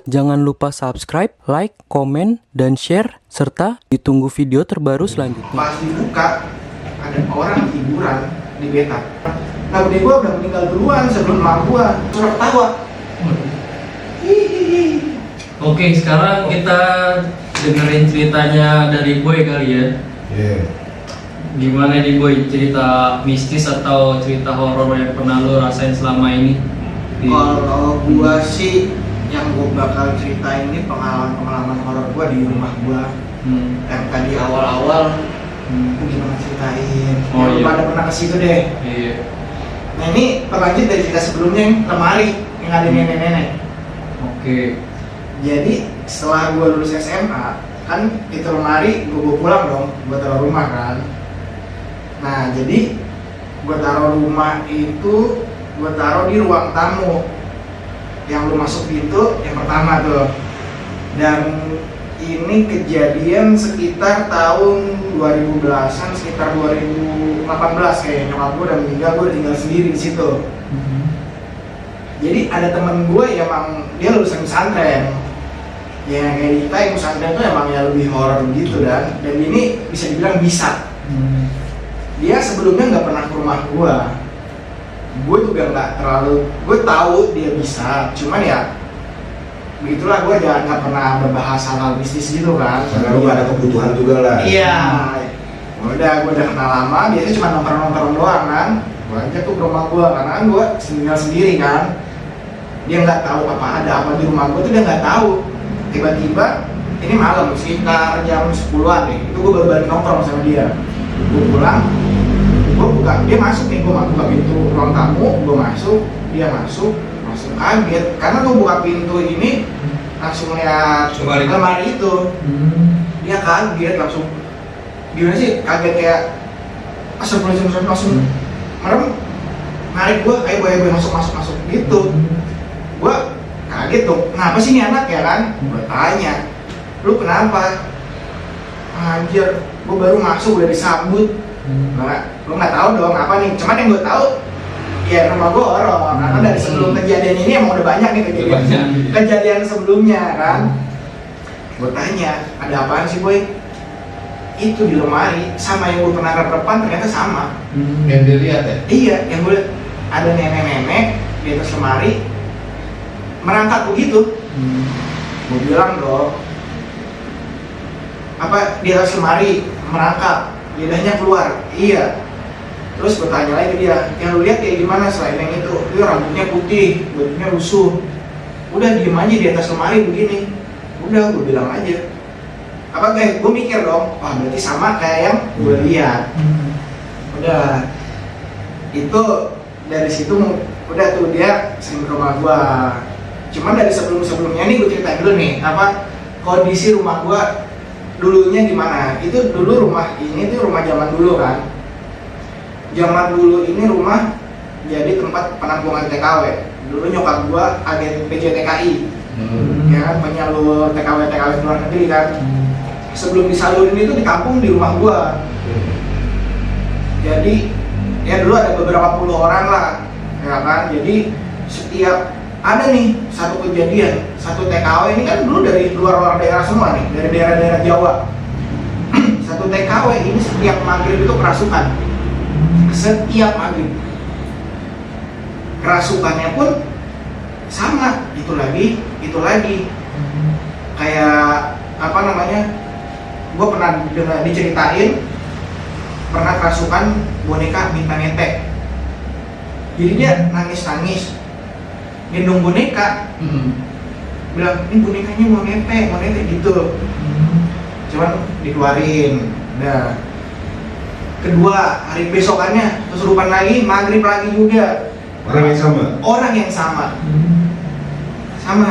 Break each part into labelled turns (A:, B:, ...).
A: Jangan lupa subscribe, like, komen, dan share, serta ditunggu video terbaru selanjutnya.
B: Pas dibuka, ada orang tiduran di beta. Nah, bude gua udah meninggal duluan sebelum emak gua. Terus ketawa. Hihihi.
C: Oke, sekarang kita dengerin ceritanya dari Boy kali ya.
D: Iya.
C: Gimana nih Boy, cerita mistis atau cerita horor yang pernah lo rasain selama ini?
B: Kalau gua sih yang gua bakal ceritain ini pengalaman horor gua di rumah gua. Yang tadi awal-awal gua gimana ceritain.
C: Oh,
B: Lu
C: iya.
B: pada pernah ke situ deh.
C: Iya.
B: Nah, ini berlanjut dari cerita sebelumnya yang lemari yang ada nenek-nenek.
C: Oke.
B: Jadi setelah gue lulus SMA, kan itu lemari gue bawa pulang dong, gue taruh rumah kan. Nah jadi gue taruh rumah itu, gue taruh di ruang tamu yang lu masuk pintu yang pertama tuh. Dan ini kejadian sekitar tahun 2010-an, sekitar 2018 kayak nyokap gue udah meninggal, gue udah tinggal sendiri di situ. Jadi ada temen gue yang emang dia lulusan pesantren. Ya kayak kita yang pesantren tuh emang ya lebih horor gitu dan ini bisa dibilang bisa. Dia sebelumnya nggak pernah ke rumah gue juga nggak terlalu, gue tahu dia bisa, cuman ya begitulah, gue jangan nggak pernah berbahas hal mistis gitu kan.
D: Karena lu ada kebutuhan juga lah.
B: Iya, gue udah kenal lama, biasanya cuma nongkrong doang kan. Gue ajak tuh ke rumah gue karena kan gue tinggal sendiri kan. Dia nggak tahu apa ada apa di rumah gue tuh, dia nggak tahu. Tiba-tiba ini malam sekitar jam 10-an nih, itu gue baru balik nongkrong sama dia. Gue pulang, gue buka, dia masuk nih, gue buka pintu ruang tamu, gue masuk, dia masuk kaget karena gue buka pintu ini langsung lihat lemari itu. Dia kaget langsung, gimana sih, kaget kayak astagfirullahaladzim, langsung merem, narik gue, ayo boy masuk gitu. Gue kaget dong, kenapa sih ini anak ya kan? Gue tanya, lu kenapa? Anjir, gue baru masuk udah disambut. Lu nggak tahu dong apa nih, cuman yang gue tahu ya rumah gue horor karena dari sebelum kejadian ini emang udah banyak nih kejadian sebelumnya kan. Gue tanya, ada apaan sih boy? Itu di lemari sama yang gue pernah rep-repan ternyata sama.
D: Yang dilihat ya?
B: Iya, yang gue liat ada nenek-nenek di atas lemari merangkak begitu. Gue bilang dong, apa di atas lemari merangkak, lidahnya keluar. Iya. Terus gue tanya lagi ke dia, yang lu lihat kayak gimana selain yang itu? Dia rambutnya putih, bajunya lusuh. Udah diem aja di atas lemari begini. Udah, gue bilang aja. Apa kayak gue mikir dong, wah berarti sama kayak yang gue lihat. Udah, itu dari situ udah tuh dia sering ke rumah gue. Cuman dari sebelumnya nih gue ceritain dulu nih, apa kondisi rumah gue dulunya gimana. Itu dulu rumah ini tuh rumah zaman dulu kan. Zaman dulu ini rumah jadi tempat penampungan TKW. Dulu nyokap gue agen PJTKI, ya kan, penyalur TKW di luar negeri kan. Sebelum disalurin itu ditampung di rumah gue. Jadi ya dulu ada beberapa puluh orang lah, ya kan. Jadi setiap ada nih satu kejadian, satu TKW ini kan dulu dari luar daerah semua nih, dari daerah-daerah Jawa. Satu TKW ini setiap maghrib itu kerasukan. Setiap maghrib kerasukannya pun sama, itu lagi. Kayak apa namanya? Gue pernah diceritain pernah kerasukan boneka minta netek. Jadi dia nangis gendong boneka, bilang ini bonekanya mau netek gitu. Cuman dikeluarin. Nah, kedua hari besokannya kesurupan lagi, maghrib lagi juga. Orang yang sama.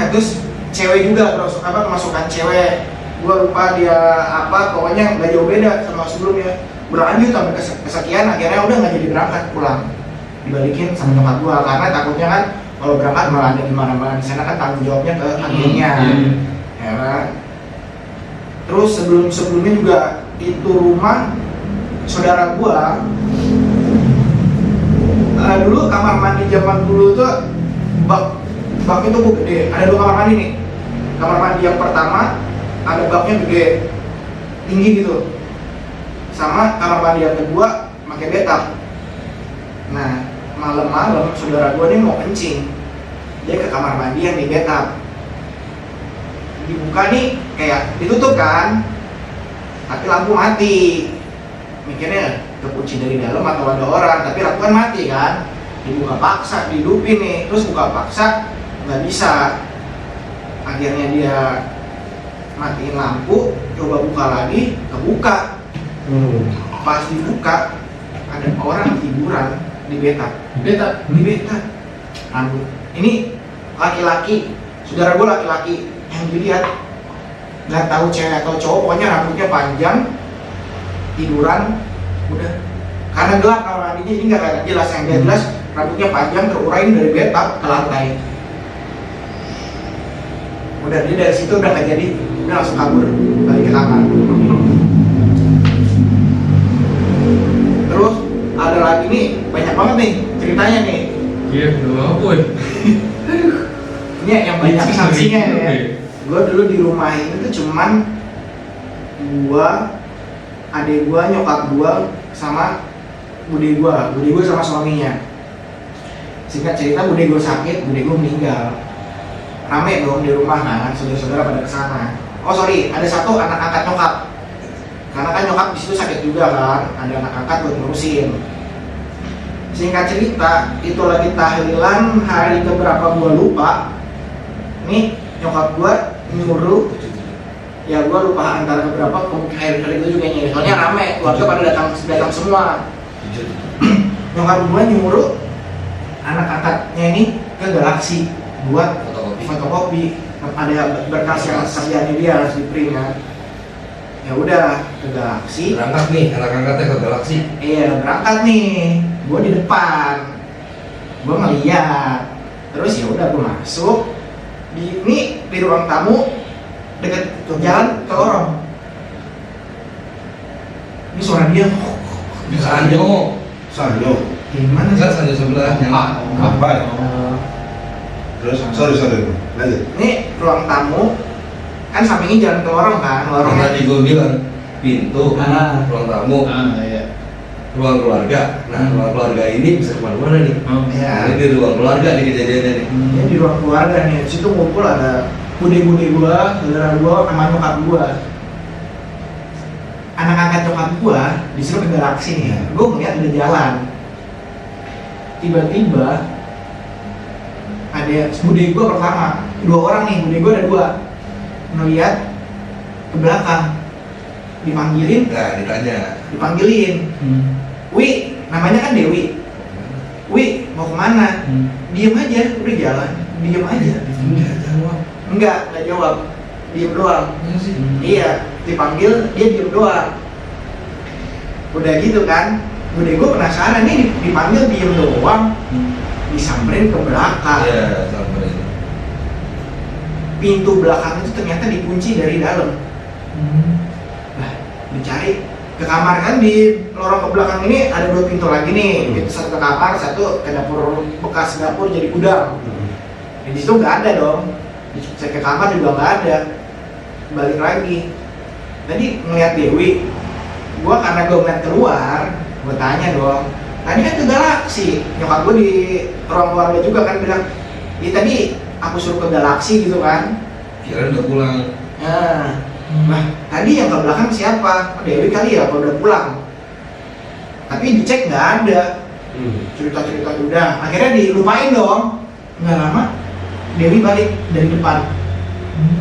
B: Terus cewek juga, kemasukan cewek. Gua lupa dia apa, pokoknya nggak jauh beda sama sebelumnya. Berlanjut sampai kesekian, akhirnya udah nggak jadi berangkat pulang. Dibalikin sama tempat gua karena takutnya kan kalau berangkat malah ada di mana-mana. Di sana kan tanggung jawabnya ke agennya. Ya kan? Terus sebelumnya juga itu rumah saudara gua, dulu kamar mandi zaman dulu tuh bak itu gede, ada 2 kamar mandi nih. kamar mandi yang pertama ada baknya gede, tinggi gitu. Sama kamar mandi yang kedua pakai bathtub. Nah, malam-malam saudara gue nih mau kencing, dia ke kamar mandi yang di bathtub. Dibuka nih, kayak ditutup kan, tapi lampu mati. Mikirnya kekunci dari dalam atau ada orang, tapi lampu kan mati kan. Dibuka paksa, dihidupin nih, terus buka paksa nggak bisa. Akhirnya dia matiin lampu, coba buka lagi, kebuka. Pas dibuka ada orang tiduran di bathtub. Di bathtub. Rambut. Ini laki-laki, saudara gue laki-laki yang dilihat, nggak tahu cewek atau cowok, pokoknya rambutnya panjang, tiduran, udah. Karena gelap kamar mandinya, jadi nggak kelihatan jelas. Yang dia jelas rambutnya panjang terurain dari bathtub ke lantai. Udah, dia dari situ udah nggak jadi, udah langsung kabur balik ke kamar. Terus ada lagi nih, banyak banget nih ceritanya nih.
C: Iya, kenapa boy?
B: Ini yang banyak saksinya ya. Gue dulu di rumah ini tuh cuman gua, adik gua, nyokap gua, sama bude gua sama suaminya. Singkat cerita, bude gua sakit, bude gua meninggal. Rame dong di rumah kan, saudara-saudara pada kesana. Oh sorry, ada satu anak angkat nyokap. Karena kan nyokap di situ sakit juga kan, ada anak angkat buat ngurusin. Singkat cerita, itu lagi tahlilan hari keberapa gua lupa. Nih nyokap gua nyuruh, ya gua lupa antara keberapa, hari itu juga nih. Soalnya rame, keluarga pada datang semua. Nyokap gua nyuruh anak angkatnya ini ke Galaxy buat fotokopi. Ada berkas yang kerjanya dia harus di print kan. Ya udah ke Galaxy.
D: Berangkat nih, anak angkatnya ke Galaxy.
B: Iya berangkat nih, gue di depan, gue ngeliat, terus ya udah gue masuk di ruang tamu deket jalan ke lorong. Ini suara dia.
D: Sanyo.
B: Gimana
D: Kan
B: sih?
D: Sanyo sebelah yang apa ya? Terus, sorry, lanjut.
B: Ini ruang tamu, kan sampingnya jalan ke lorong kan,
D: Yang
B: lorongnya.
D: tadi gue bilang pintu, ruang tamu,
C: Iya.
D: ruang keluarga. Nah, ruang keluarga ini bisa kemana-mana nih.
B: Ya.
D: Nah, ini di ruang keluarga nih kejadiannya nih.
B: Ini di ruang keluarga nih, di situ ngumpul ada bude-bude gua, saudara gua, sama nyokap gua. Anak angkat nyokap gua disuruh ke Galaxy nih, gua ngeliat ada jalan. Tiba-tiba ada bude gua pertama, dua orang nih, bude gua ada dua, ngeliat ke belakang, dipanggilin,
D: Nah,
B: Wi, namanya kan Dewi. Wi, mau kemana? Diem aja, udah jalan, diem aja. Enggak jawab, diem doang. Iya, dipanggil, dia diem doang. Udah gitu kan, bude gue penasaran nih, dipanggil diem doang, disamperin ke belakang.
D: Iya, samperin.
B: Pintu belakang itu ternyata dikunci dari dalam. Nah, dicari ke kamar kan, di lorong ke belakang ini ada dua pintu lagi nih, pintu satu ke kamar, satu ke dapur, bekas dapur jadi gudang. Di situ nggak ada dong, saya ke kamar juga nggak ada. Balik lagi, tadi ngeliat Dewi, gua karena gua ngeliat keluar, gua tanya dong, tadi kan ke Galaxy, nyokap gua di ruang keluarga juga kan bilang, ya tadi aku suruh ke Galaxy gitu kan.
D: Kira udah pulang.
B: Nah, tadi yang ke belakang siapa? Oh, Dewi kali ya, kalau udah pulang. Tapi dicek nggak ada. Cerita-cerita udah, akhirnya dilupain dong. Nggak lama, Dewi balik dari depan.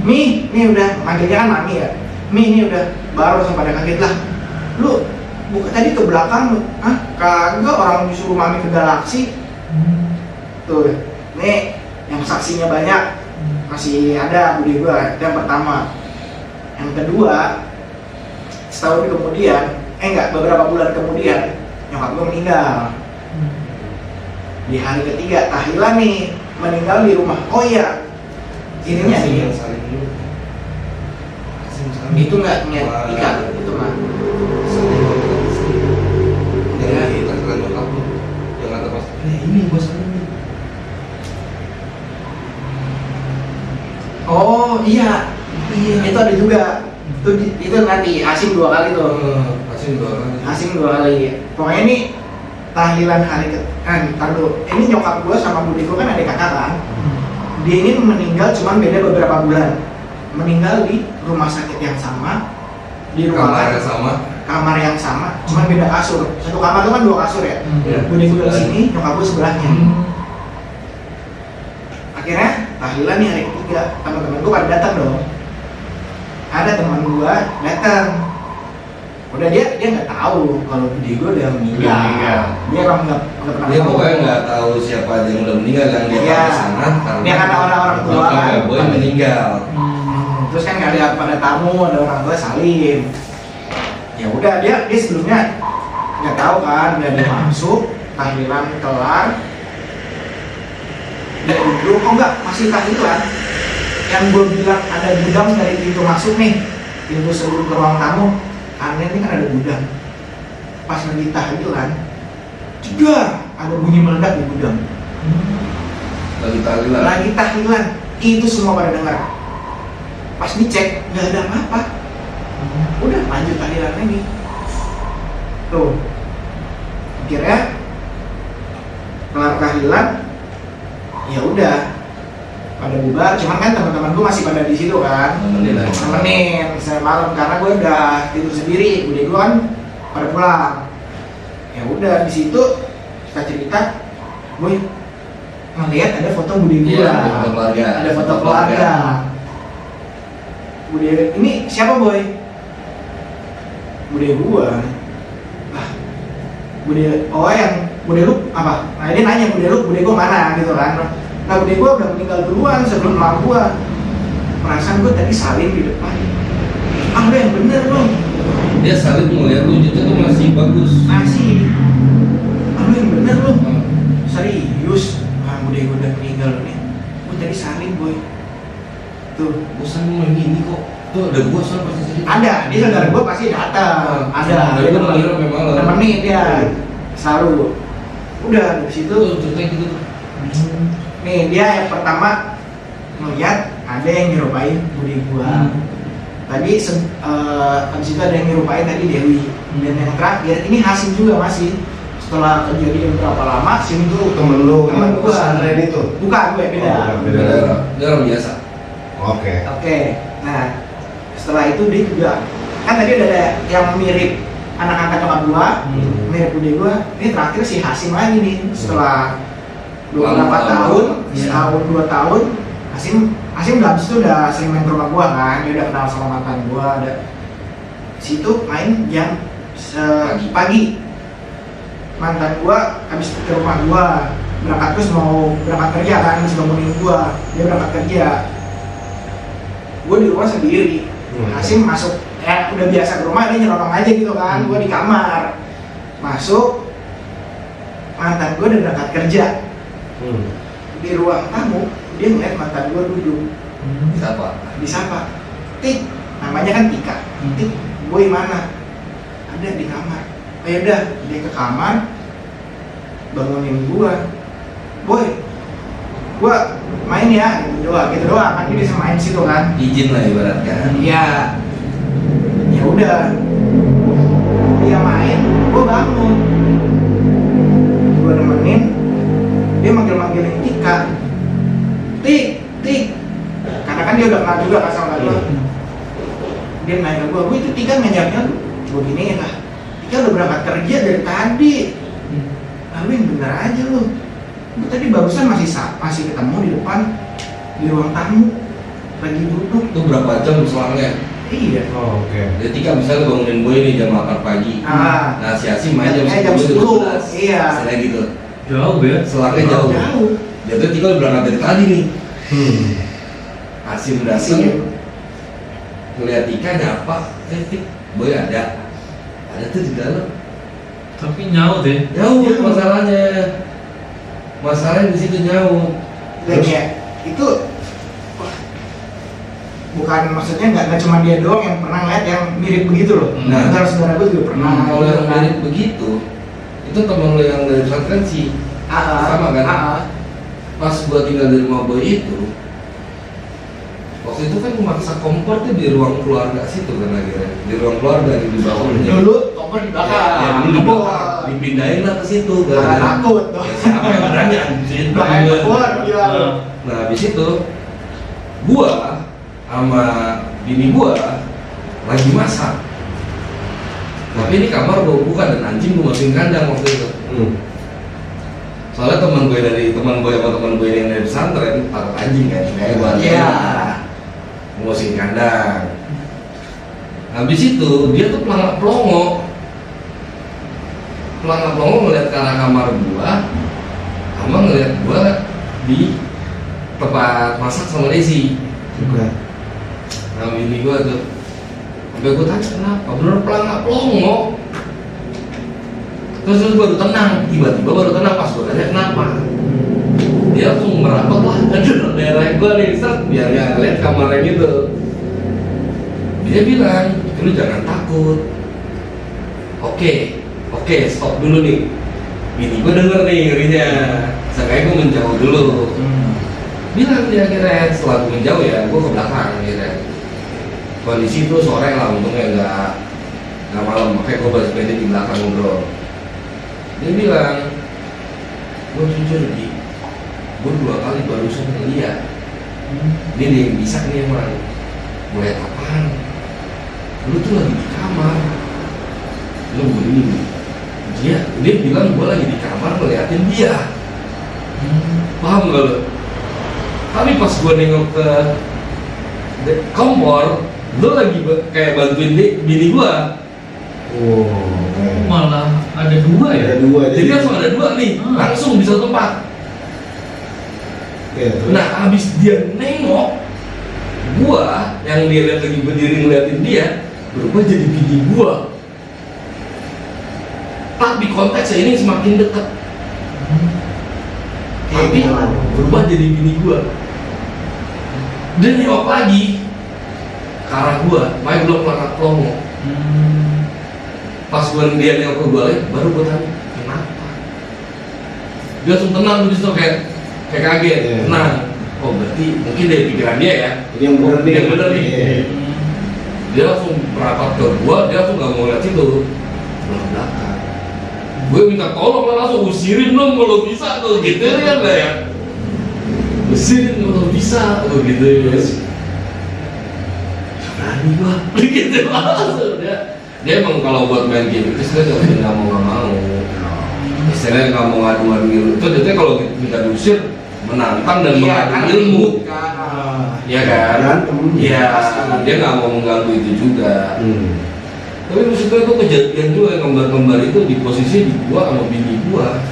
B: Mi, udah, manggilnya kan Mami ya. Mi, ini udah, baru langsung pada kaget lah. Lu, buka tadi ke belakang, kagak, orang disuruh Mami ke Galaxy. Tuh, nih, yang saksinya banyak. Masih ada bude gua, itu yang pertama. Yang kedua, setahun kemudian, beberapa bulan kemudian, nyokap gue meninggal. Di hari ketiga, tahlilan nih, meninggal di rumah. Oh iya, ininya nih, itu nggak ikat, itu mah.
D: Jadi tahlilan nyokap lu, yang kata pas, ini gua saling.
B: Oh, Oh iya, itu ada juga. Itu nanti asing 2 kali tuh.
D: Asing 2 kali.
B: Asing 2 kali. Pokoknya ini tahlilan hari ntar dulu. Ini nyokap gue sama bude gue kan ada kakak kan. Dia ini meninggal cuman beda beberapa bulan. Meninggal di rumah sakit yang sama, di
D: Kamar
B: ruangan
D: yang sama.
B: kamar yang sama, cuman beda kasur. Satu kamar itu kan 2 kasur ya.
D: Iya.
B: Bude gue di sini, nyokap gue sebelahnya. Akhirnya tahlilan nih hari ketiga, teman-teman gue pada datang dong. Ada teman gue datang. Udah dia nggak tahu kalau bude gue udah meninggal.
D: Udah meninggal.
B: Dia emang nggak pernah
D: Dia
B: tahu.
D: pokoknya nggak tahu siapa aja yang udah meninggal, yang dia
B: Iya.
D: tahu di sana
B: Dia kan orang tua
D: nyokap
B: kan.
D: Boy meninggal.
B: Terus kan nggak lihat pada tamu, ada orang tua salim. Ya udah dia sebelumnya nggak tahu kan, dia masuk tahlilan kelar. Dia duduk, oh enggak, masih tahlilan. Yang gue bilang ada gudang dari pintu masuk nih, pintu sebelum ke ruang tamu. Aneh nih kan ada gudang. Pas lagi tahlilan, jedar, ada bunyi meledak di gudang.
D: Lagi tahlilan.
B: Lagi tahlilan, itu semua pada dengar. Pas dicek, nggak ada apa-apa. Udah lanjut tahlilan lagi. Tuh, akhirnya kelar tahlilan, ya udah pada bubar. Cuman kan teman-teman gue masih pada di situ kan, nemenin saya malam karena gue udah tidur sendiri. Bude gue kan pada pulang. Ya udah di situ kita cerita, boy ngeliat ada foto bude gue.
D: Iya, ada foto keluarga.
B: Ada foto keluarga. Bude ini siapa boy? Bude gua. Lah, bude yang bude lu apa? Nah dia nanya bude gua mana gitu kan. Nah bude gua udah meninggal duluan sebelum emak gua. Perasaan gua tadi salim di depan. Ah lu yang bener dong.
D: Dia saling melihat wujudnya tuh masih bagus.
B: Masih. Ah lu yang bener lu. Serius. Ah bude gua udah meninggal nih. Gua tadi salim boy. Tuh.
D: Bosan ngomong gini kok. Tuh ada gua soal pasti cerita.
B: Ada, dia saudara gue pasti datang. Ada,
D: Dia mengira memang
B: nemenin dia selalu. Udah di situ.
D: Tuh cerita gitu tuh.
B: Nih dia yang pertama ngeliat ada yang nyerupain bude gua. Tadi habis itu ada yang nyerupain tadi Dewi. Dan yang terakhir ini Hasim juga masih. Setelah kejadian berapa lama, Hasim itu
D: Temen lu
B: temen
D: yang
B: gua.
D: pesantren itu?
B: Bukan gue beda.
D: Oh, bukan, beda daerah. Dia orang biasa. Oke.
B: Oke, nah setelah itu dia juga kan tadi udah ada yang mirip anak angkat nyokap gua, mirip bude gua. Ini terakhir si Hasim lagi nih setelah beberapa tahun, setahun 2 tahun, Hasim udah habis itu udah sering main ke rumah gua kan, dia udah kenal sama mantan gua, ada situ main jam pagi. Mantan gua habis ke rumah gua berangkat terus mau berangkat kerja kan, habis bangunin gua, dia berangkat kerja. Gue di rumah sendiri, Hasim masuk, udah biasa ke rumah dia nyelonong aja gitu kan, gue di kamar masuk, mantan gue udah berangkat kerja. Di ruang tamu dia ngeliat mantan gue duduk, disapa, Tik, namanya kan Tika, Tik, boy mana? Ada di kamar. Oh yaudah, dia ke kamar, bangunin gue, boy, gue main ya, gitu doang, kan dia bisa main situ kan.
D: Izin lah ibaratnya.
B: Iya. Ya udah. Dia main, gue bangun. Gue nemenin. Dia manggil-manggilin Tika. Tik. Karena kan dia udah kenal juga kan sama gue. Dia nanya ke gue itu Tika ngajaknya lu. Gue gini lah. Tika udah berangkat kerja dari tadi. Lalu yang bener aja lu. Gue tadi barusan masih ketemu di depan di ruang tamu lagi duduk.
D: Itu berapa jam selangnya?
B: Iya.
D: Oh, oke. Jadi kan misalnya bangunin boy nih jam 8 pagi. Nah si Hasim main jam 10
B: jam 10. Iya.
D: Misalnya gitu.
C: Jauh ya?
D: Selangnya jauh. Jatuh Tika udah berangkat dari tadi nih. Hasim datang. Ngeliat Tika nyapa, Tik, boy ada tuh di dalam.
C: Tapi nyaut deh.
D: Jauh masalahnya di situ jauh.
B: Dan ya itu bukan maksudnya nggak cuma dia doang yang pernah ngeliat yang mirip begitu loh.
D: Nah.
B: Saudara gue juga pernah.
D: Kalau yang mirip begitu, itu temen lo yang dari pesantren sih sama kan? Pas gua tinggal di rumah boy itu, waktu itu kan memaksa kompor tuh di ruang keluarga situ kan akhirnya, di ruang keluarga di bawahnya.
B: Dulu kompor di belakang.
D: Ya, dulu di belakang. Dipindahin lah ke situ.
B: Karena takut.
D: Ya, siapa yang berani anjir?
B: Bahaya keluar gila.
D: Nah, habis itu gua sama bini gua lagi masak. Tapi ini kamar gua buka dan anjing gua masukin kandang waktu itu. Soalnya teman gue sama teman gue yang dari pesantren takut anjing kan, kayak gua gua masukin kandang. Habis itu dia tuh pelangak-pelongo ngeliat ke arah kamar gua, sama ngeliat gua di tempat masak sama Desi. Nah, ini gua tuh sampai gua tanya kenapa, bener pelangak-pelongo. Terus baru tenang, tiba-tiba baru tenang pas gua tanya kenapa. Dia langsung merapat lah ke daerah gua nih, biar nggak ngeliat kamar yang itu. Dia bilang, lu jangan takut. Oke, stop dulu nih. Bini gue denger nih ngerinya. Sekali gue menjauh dulu. Bilang dia akhirnya setelah gue menjauh ya, gue ke belakang akhirnya. Kondisi itu sore lah, untungnya nggak malam. Makanya gue balik sepeda di belakang ngobrol. Dia bilang, gue jujur Di, gue 2 kali barusan ngeliat. Dia yang bisa nih emang. Ngeliat apaan? Lu tuh lagi di kamar. Lu begini. Dia bilang gue lagi di kamar ngeliatin dia. Paham gak lu? Tapi pas gue nengok ke kompor, lu lagi kayak bantuin bini gue.
C: Malah ada 2 ya?
D: Jadi langsung ada 2 nih, langsung di satu tempat. Nah abis dia nengok, gua yang dia lihat lagi berdiri ngeliatin dia berubah jadi bini gua. Tapi konteksnya ini semakin dekat. Tapi berubah jadi bini gua. Dan nengok lagi ke arah gua, main belum pelangak-pelongo. Pas dia nengok ke gua lagi, baru gua tanya kenapa. Dia langsung tenang tuh disitu kayak kaget, tenang. Oh berarti mungkin dari pikiran dia ya.
E: Yang bener nih.
D: Dia langsung merapat ke gua, dia langsung gak mau lihat situ. Belakang. Gue minta tolong lah, langsung usirin dong kalau bisa tuh gitu ya lah ya. Usirin kalau bisa tuh gitu ya. Berani gua, gitu langsung dia emang kalau buat main game itu sebenarnya nggak mau. Istilahnya nggak mau ngadu-ngadu ilmu. Itu dia kalau minta diusir menantang dan mengadu ilmu. Iya kan? Iya, dia nggak mau mengganggu itu juga. Tapi maksudnya itu kejadian juga yang kembar-kembar itu di posisi di gua sama bini gua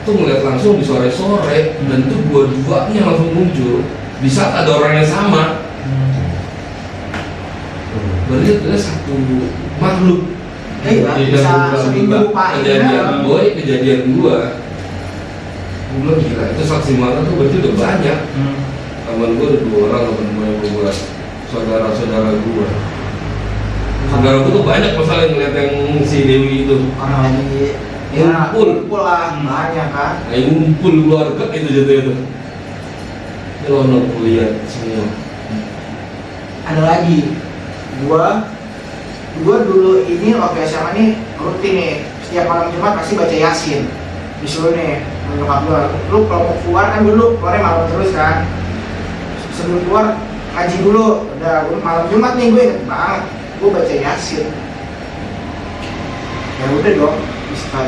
D: tuh ngeliat langsung di sore-sore dan tuh dua-duanya langsung muncul di saat ada orang yang sama. Berarti itu satu makhluk.
B: Bisa seminggu lupain.
D: Kejadian gua bilang gila, itu saksi mata tuh berarti udah banyak. Temen gua ada 2 orang temen gua, saudara-saudara gua. Saudara gua tuh banyak masalah ngeliat yang si Dewi itu.
B: Orang lagi ngumpul lah, banyak kan.
D: Kayak ngumpul keluarga itu itu. Nyelonok kuliah semua.
B: Ada lagi, gua dulu ini waktu SMA nih rutin nih, setiap malam Jumat pasti baca Yasin. Disuruh nih, nyokap gua, lu kalau mau keluar kan dulu keluarnya malam terus kan. Sebelum keluar ngaji dulu, udah gua malam Jumat nih gue inget banget, gua baca Yasin. Ya udah dong,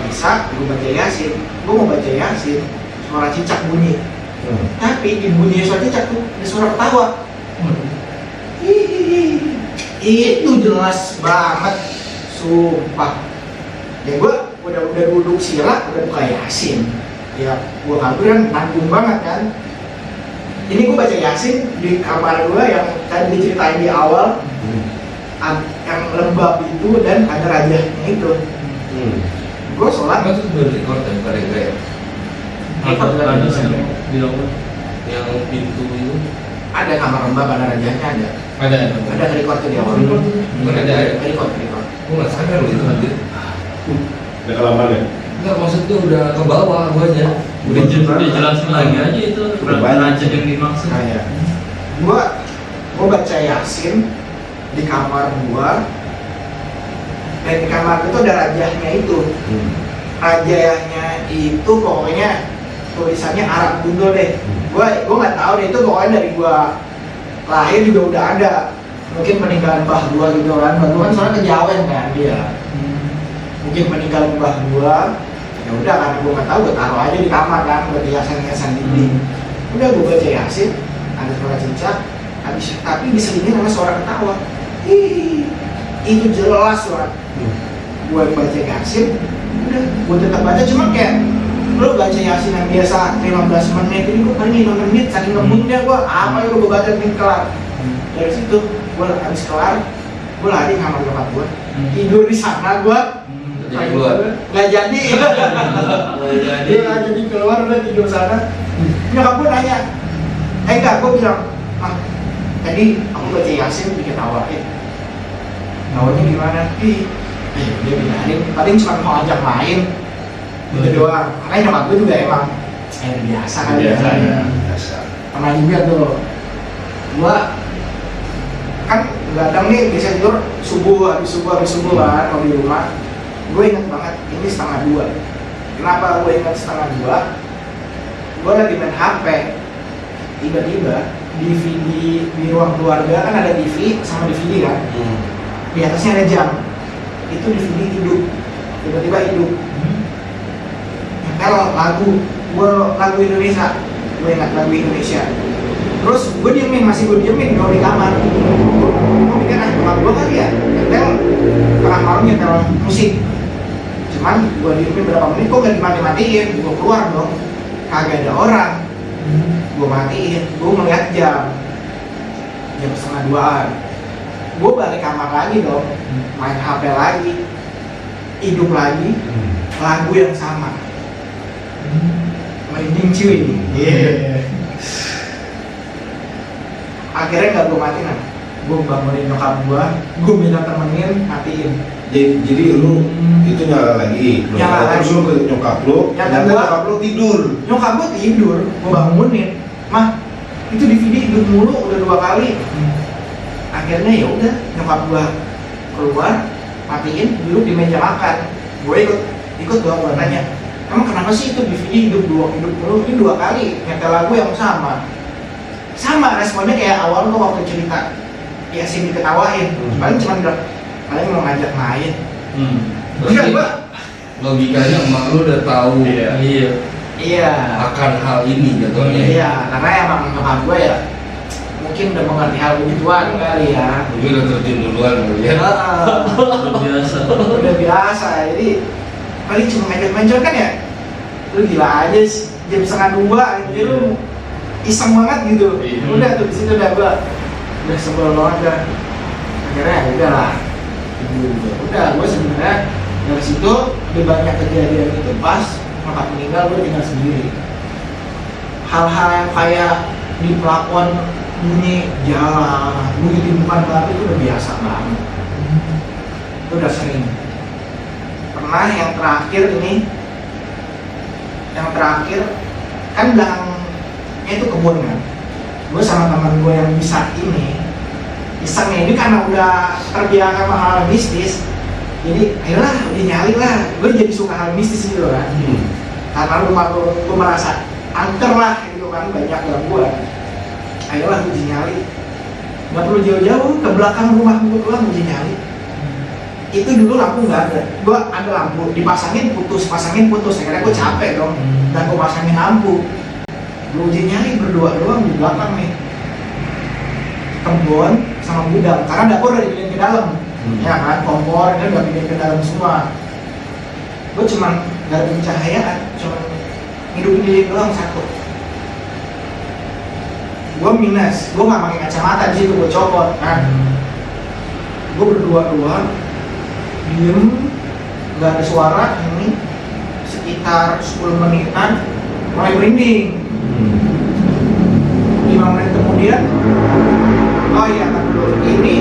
B: bisa gua baca Yasin, gua mau baca Yasin, suara cicak bunyi. Tapi di bunyi suara cicak tuh ada suara ketawa. Itu jelas banget, sumpah. Ya gue udah duduk sila, udah buka Yasin. Ya gue kan nanggung banget kan. Ini gue baca Yasin di kamar gue yang tadi diceritain di awal, yang lembab itu dan ada rajahnya itu. Gue sholat.
D: Kan itu udah record ya, pada gue.
C: Ada di awal.
D: Yang pintu itu
B: Ada kamar lembab, ada rajahnya ada. Ada record tuh di awal.
D: bukan ada ya?
B: Record.
D: Gue nggak sadar loh itu anjir.
E: Udah kelamaan ya?
D: Enggak, maksudnya udah ke bawah gue aja.
C: Udah jelasin lagi aja itu
E: Udah banyak.
C: raja yang dimaksud.
B: Nah ya, gua gue baca Yasin di kamar gue, dan di kamar itu ada rajahnya itu. Rajahnya itu pokoknya tulisannya Arab Gundul deh. Gue nggak tahu deh, itu pokoknya dari gue lahir juga udah ada. Mungkin peninggalan mbah gue gitu kan, mbah gue kan soalnya kejawen kan dia. Mungkin peninggalan mbah gue, ya udah kan gue nggak tahu, gue taruh aja di kamar kan buat hiasan-hiasan dinding. Udah gue baca Yasin, ada suara cicak, tapi diselingin sama suara ketawa. Ih, itu jelas banget. Gue baca Yasin, udah gue tetap baca, cuma kayak lo baca Yasin yang biasa 15 menit, ini gue paling 5 menit, saking ngebutnya gue, apa yang gue baca ini kelar. Dari situ, gue habis kelar, gue lari ke kamar nyokap gue, tidur di sana gue.
D: Jadi keluar.
B: Nggak jadi. Nggak jadi keluar, udah tidur sana. Nyokap gue nanya, enggak, gue bilang, tadi aku baca Yasin bikin tawain. Tawainnya gimana? Dia bilangin, paling cuma mau ajak main. Itu doang. Makanya nyokap gue juga emang biasa kan.
E: Biasa.
B: Pernah juga tuh, gue kan kadang nih bisa tidur habis subuh kan, kalau di rumah. Gue inget banget, ini 1:30. Kenapa gue inget 1:30? Gue lagi main HP, tiba-tiba DVD di ruang keluarga kan ada TV sama DVD kan, di atasnya ada jam, itu DVD hidup, tiba-tiba hidup, nyetel lagu Indonesia, gue ingat lagu Indonesia. Terus gue masih gue diemin kalau di kamar. Gue mikir nyokap gue kali ya nyetel tengah malam nyetel musik. Cuman gue diemin berapa menit kok gak dimati-matiin. Gue keluar dong, kagak ada orang. Gue matiin, gue ngeliat jam 1:30-an. Gue balik kamar lagi dong, main HP lagi, hidup lagi, lagu yang sama. Merinding cuy. Akhirnya nggak gue matiin, gue bangunin nyokap gue minta temenin, matiin.
E: Jadi lu itu nyala lagi. Terus lu ke nyokap lu, nyokap lu tidur.
B: Nyokap gue tidur, gue bangunin, mah itu DVD hidup mulu udah 2 kali. Akhirnya ya udah nyokap gue keluar, matiin, duduk di meja makan. Gue ikut doang, gue nanya, emang kenapa sih itu DVD hidup mulu? Ini 2 kali nyetel lagu yang sama responnya kayak awal lo waktu cerita Yasin diketawain. Paling cuma bilang, paling mau ngajak main.
D: Berarti logikanya emak lu udah tahu
B: Iya
D: akan hal ini jatuhnya.
B: Iya, karena emang nyokap gue ya mungkin udah mengerti hal begituan kali ya.
D: Mungkin udah terjun duluan kali ya.
B: Udah biasa, jadi paling cuma ngajak main kan ya. Lu gila aja sih, jam 1:30 jadi lu iseng banget gitu. Udah tuh disitu udah gue udah sebel banget dah. Akhirnya ya udah lah. Udah gue sebenarnya dari situ udah banyak kejadian itu pas nyokap meninggal gue tinggal sendiri. Hal-hal yang kayak di pelakuan bunyi jalan, bunyi timbukan batu itu udah biasa banget. Itu udah sering. Pernah yang terakhir kan belakangnya itu kebun kan. Gue sama teman gue yang bisa isengnya ini karena udah terbiasa sama hal mistis. Jadi ayolah udah nyali lah, gue jadi suka hal mistis gitu kan. Karena rumah gue merasa angker lah gitu kan, banyak gangguan. Ayolah uji nyali, nggak perlu jauh-jauh ke belakang rumah gue pulang uji nyali. Itu dulu lampu nggak ada, gue ada lampu dipasangin putus, akhirnya gue capek dong, dan gue pasangin lampu. Gue uji nyali berdua doang di belakang nih, kebun sama gudang, karena dapur udah dipindahin ke dalam. Ya kan, kompor ini udah pindah ke dalam semua. Gue cuman gak ada pencahayaan, cuman hidupin diri doang satu. Gue minus, gue gak pakai kacamata di situ, gue copot kan. Gue berdua diem, gak ada suara. Ini sekitar 10 menitan mulai merinding. 5 menit kemudian, oh iya kan dulu, ini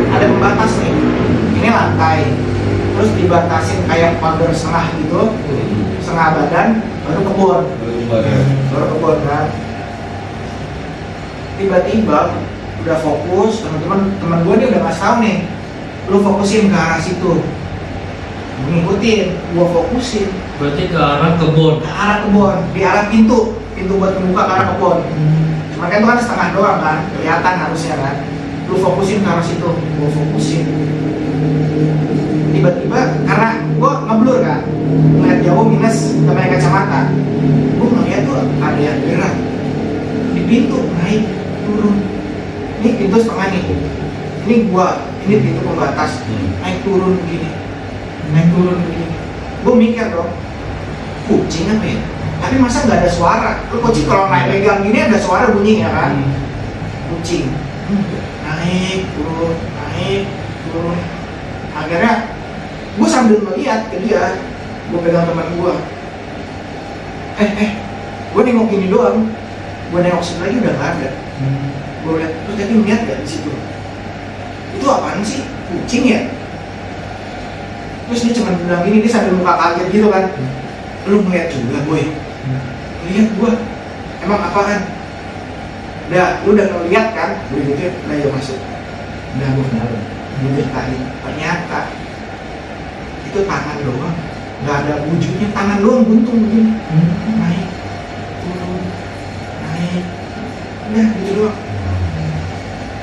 B: ada pembatas nih, ini lantai, terus dibatasin kayak pagar setengah gitu, setengah badan, baru kebun kan. Tiba-tiba udah fokus, teman gue nih udah ngasih tau nih, lu fokusin ke arah situ, gue ngikutin, gue fokusin
C: Berarti ke arah kebun.
B: di arah pintu buat membuka ke arah kebun. Cuman kan itu kan setengah doang kan, kelihatan harusnya kan, lu fokusin ke arah situ, gue fokusin. Tiba-tiba karena gue ngeblur kan, ngeliat jauh minus gak pakai kacamata, gue ngeliat tuh ada yang gerak di pintu, naik turun. Ini pintu setengah nih, ini pintu pembatas, naik turun begini. Gue mikir dong, kucing apa ya? Tapi masa nggak ada suara? Lu kucing kalau naik pegang gini ada suara bunyinya kan? Kucing naik turun. Akhirnya gue sambil melihat ke dia, gue pegang teman gue. Gue nengok gini doang. Gue nengok situ lagi udah nggak ada. Gue lihat, terus tadi ngeliat gak di situ? Itu apaan sih? Kucing ya? Terus dia cuma bilang gini, dia sambil muka kaget gitu kan. Lu ngeliat juga boy? Lihat gue. Emang apaan? Lu udah ngeliat kan? Gue gitu, udah yuk masuk. Udah gue kenal. Gue ceritain, ternyata itu tangan doang, nggak ada wujudnya, tangan doang buntung begini. Naik, turun, naik. Udah gitu doang.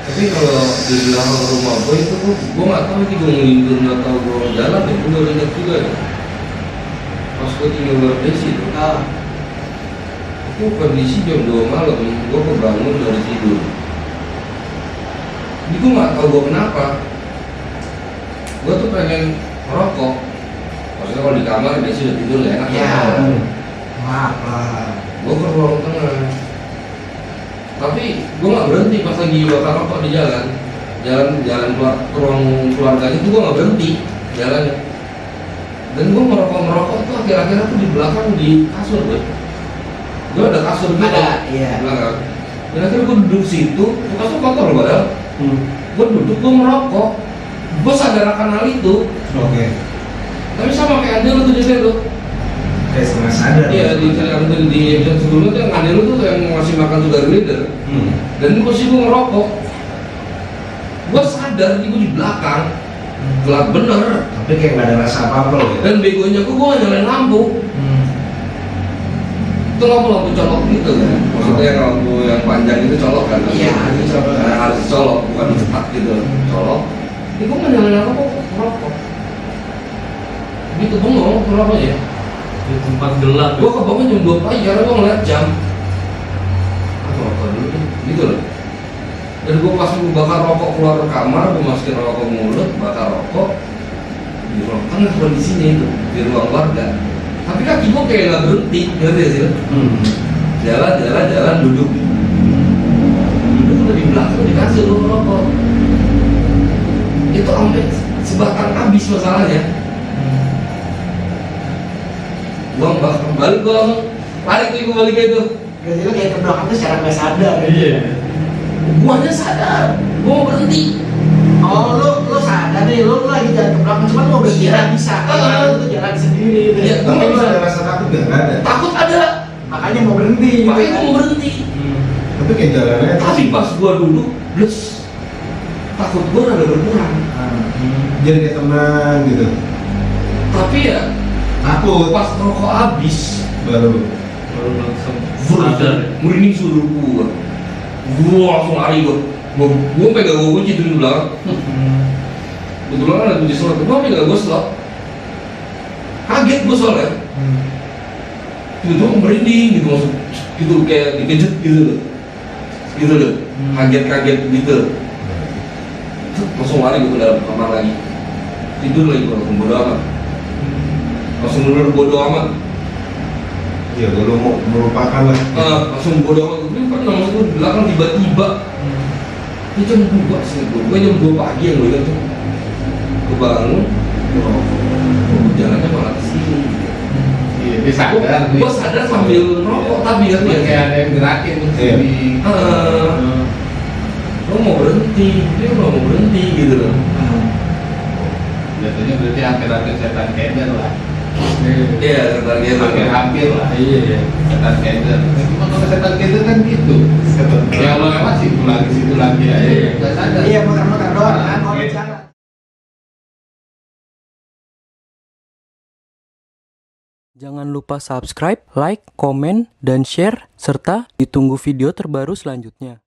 D: Tapi kalau di belakang rumah gue itu gue nggak tahu sih gue ngelindur atau gue jalan ya, gue udah lihat juga ya. Pas gue tinggal berdesi itu, itu kondisi jam 2 malam, gue kebangun dari tidur. Jadi gue nggak tahu gue kenapa. Gue tuh pengen merokok. Maksudnya kalau di kamar biasanya udah tidur ya enak.
B: Ya, maaf lah.
D: Gue ke ruang tengah. Tapi gue nggak berhenti pas lagi bakar rokok di jalan keluar ke ruang keluarganya tuh gue nggak berhenti jalannya. Dan gue merokok tuh akhir-akhirnya tuh di belakang di kasur gue ada kasur gitu
B: iya.
D: di belakang. Dan akhirnya gue duduk situ, kasur kotor loh padahal. Gue duduk, gue merokok, gue sadar akan hal itu.
E: Oke.
D: Tapi sama kayak Andel tuh jadi tuh.
E: Kayak setengah sadar.
D: Iya, di episode sebelumnya tuh yang Andel tuh yang ngasih makan sugar glider. Dan ini posisi gue ngerokok. Gue sadar gue di belakang, gelap bener.
E: Tapi kayak nggak ada rasa apa-apa loh ya.
D: Dan begonya gue nyalain lampu. Itu lampu colok gitu kan. Maksudnya yang lampu yang panjang itu colok kan.
B: Iya, harus colok.
D: Harus colok, bukan cepat gitu. Colok. Ini gue nyalain lampu ngerokok. Gitu bengong kenapa ya?
C: Di tempat gelap.
D: Gue kebangun jam 2 pagi karena gue ngeliat jam. Aku rokok dulu nih, gitu loh. Dan gue pas gue bakar rokok keluar kamar, gue masukin rokok mulut, bakar rokok di ruang tengah kondisinya itu, di ruang warga. Tapi kaki gue kayak nggak berhenti, ngerti sih? Jalan, duduk udah di belakang di kasur gue ngerokok. Itu sampai sebatang habis masalahnya. Gue balik, gue langsung balik ke itu.
B: Berarti lu kayak ke belakang tuh secara nggak sadar.
C: Iya.
D: Gue aja sadar, gue mau berhenti.
B: Oh, lu sadar nih, lu lagi jalan ke belakang, cuman mau berhenti nggak bisa. Karena lu tuh jalan sendiri gitu.
D: Iya,
E: Tapi lu ada rasa takut nggak? Nggak ada.
D: Takut ada,
B: Makanya mau berhenti.
D: makanya gue mau berhenti.
E: Tapi kayak jalannya.
D: Tapi pas gue duduk, blus, takut gue rada berkurang.
E: Jadi kayak tenang gitu.
D: Tapi ya,
E: Takut.
D: pas rokok habis,
E: Baru.
C: Baru langsung sadar.
D: merinding seluruh gue. Gue langsung lari gue pegang gue kunci di belakang. Kebetulan ada kunci slot, gue pegang gue slot. Kaget gue soalnya. Tiba-tiba merinding gitu, langsung gitu kayak dikejut gitu loh. Kaget gitu. Langsung lari gue ke dalam kamar lagi. Tidur lagi gue langsung bodo amat. Langsung bener bodo amat.
E: Ya kalau mau melupakan lah.
D: Langsung bodo amat. Gue kan langsung gue di belakang tiba-tiba. Ini jam 2 sih gue jam 2 pagi yang gue ingat tuh. Gue bangun, jalannya malah kesini.
F: Iya, dia sadar.
D: Gue sadar sambil ngerokok tapi kan
F: Cuma
D: ya.
F: kayak ada yang gerakin di
E: Iya.
F: sini.
D: Lo mau berhenti, dia nggak mau berhenti gitu loh.
F: Jatuhnya berarti hampir-hampir setan keder lah.
D: Iya, setan gitu.
F: Hampir-hampir lah. Iya. Setan keder. Cuma kalau setan keder kan gitu. Ya lo lewat situ lagi aja. Nggak sadar.
B: Iya, muter-muter doang kan, mau jalan.
A: Jangan lupa subscribe, like, komen, dan share, serta ditunggu video terbaru selanjutnya.